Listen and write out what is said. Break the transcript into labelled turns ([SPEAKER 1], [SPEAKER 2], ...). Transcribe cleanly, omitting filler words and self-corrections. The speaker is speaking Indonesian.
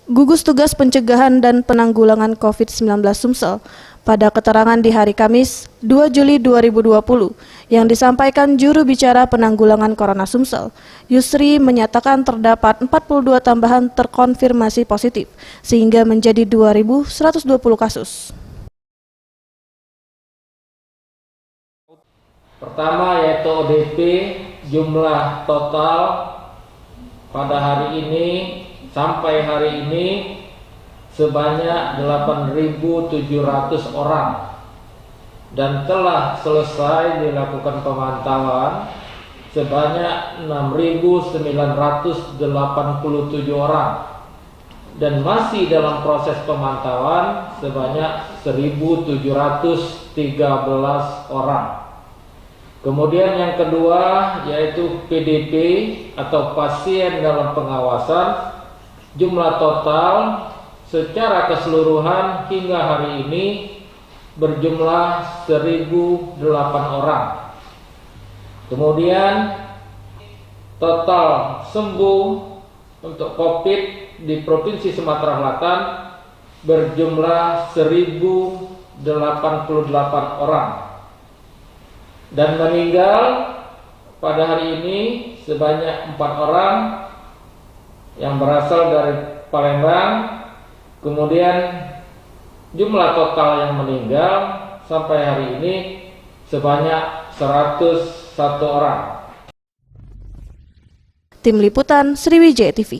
[SPEAKER 1] Gugus Tugas Pencegahan dan Penanggulangan COVID-19 Sumsel pada keterangan di hari Kamis 2 Juli 2020 yang disampaikan juru bicara penanggulangan Corona Sumsel, Yusri menyatakan terdapat 42 tambahan terkonfirmasi positif sehingga menjadi 2.120 kasus.
[SPEAKER 2] Pertama yaitu ODP, jumlah total pada hari ini sampai hari ini sebanyak 8.700 orang dan telah selesai dilakukan pemantauan sebanyak 6.987 orang dan masih dalam proses pemantauan sebanyak 1.713 orang. Kemudian yang kedua yaitu PDP atau pasien dalam pengawasan, jumlah total secara keseluruhan hingga hari ini berjumlah 1.008 orang. Kemudian total sembuh untuk COVID di Provinsi Sumatera Selatan berjumlah 1.088 orang. Dan meninggal pada hari ini sebanyak 4 orang yang berasal dari Palembang. Kemudian jumlah total yang meninggal sampai hari ini sebanyak 101 orang.
[SPEAKER 1] Tim Liputan Sriwijaya TV.